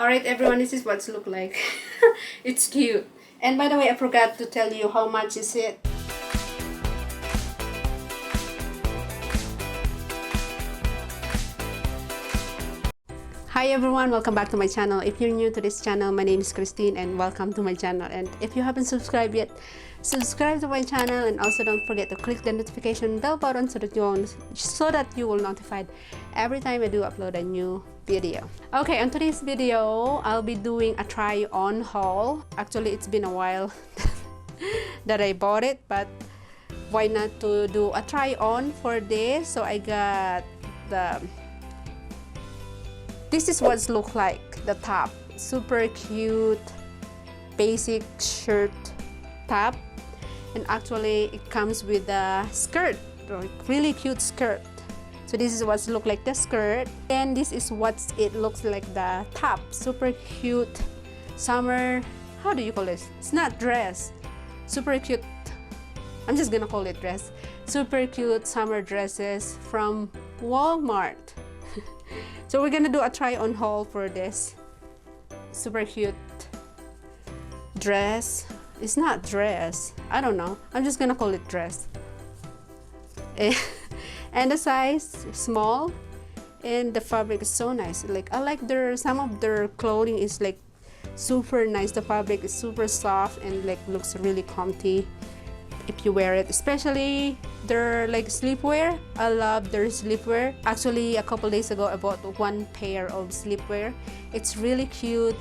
Alright everyone, this is what it looks like. It's cute. And by the way, I forgot to tell you how much is it. Hi everyone, welcome back to my channel. If you're new to this channel, my name is Christine and welcome to my channel. And if you haven't subscribed yet, subscribe to my channel and also don't forget to click the notification bell button so that you will notified every time I do upload a new video. Okay, on today's video, I'll be doing a try on haul. Actually, it's been a while that I bought it, but why not to do a try on for this? So I got this is what it looks like, the top. Super cute, basic shirt top. And actually, it comes with a skirt, really cute skirt. So this is what it looks like, the skirt. And this is what it looks like, the top. Super cute summer, how do you call this? It's not dress. Super cute, I'm just gonna call it dress. Super cute summer dresses from Walmart. So we're gonna do a try on haul for this super cute dress. It's not dress, I don't know, I'm just gonna call it dress. And the size small, and the fabric is so nice. Like I like some of their clothing is like super nice. The fabric is super soft and like looks really comfy if you wear it, especially their like sleepwear. I love their sleepwear. Actually, a couple days ago I bought one pair of sleepwear. It's really cute,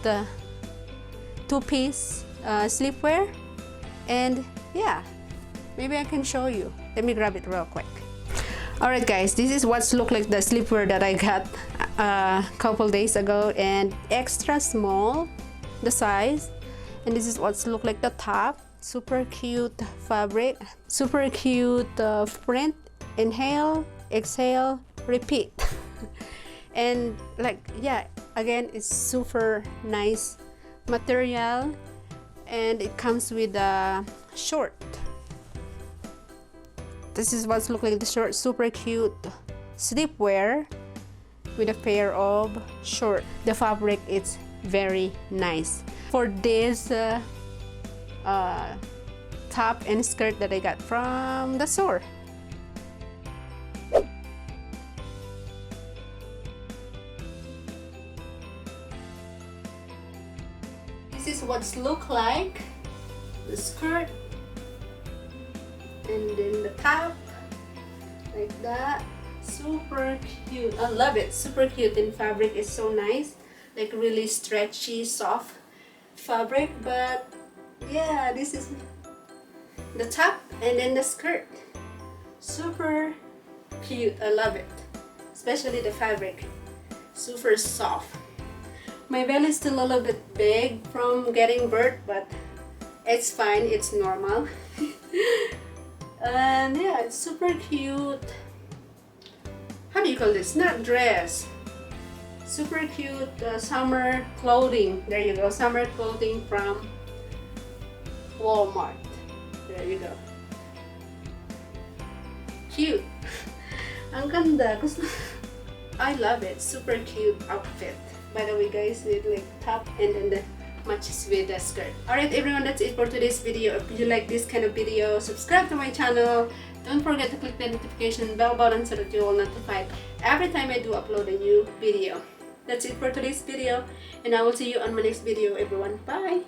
two-piece sleepwear. And yeah, maybe I can show you. Let me grab it real quick. Alright guys, this is what's look like the sleepwear that I got a couple days ago, and extra small the size. And this is what's look like the top. Super cute fabric, super cute print. Inhale, exhale, repeat. And like, yeah, again, it's super nice material, and it comes with a short. This is what's look like the short. Super cute sleepwear with a pair of short. The fabric is very nice for this top and skirt that I got from the store. This is what's look like the skirt, and then the top like that. Super cute, I love it. Super cute, and fabric is so nice, like really stretchy, soft fabric. But yeah, this is the top and then the skirt. Super cute, I love it, especially the fabric, super soft. My belly is still a little bit big from getting birth, but it's fine, it's normal. And yeah, it's super cute. How do you call this? Not dress. Super cute summer clothing. There you go, summer clothing from Walmart. There you go. Cute. Ang ganda. I love it. Super cute outfit. By the way guys, with like top and then the matches with the skirt. Alright everyone, that's it for today's video. If you like this kind of video, subscribe to my channel. Don't forget to click the notification bell button so that you will notified every time I do upload a new video. That's it for today's video, and I will see you on my next video everyone. Bye!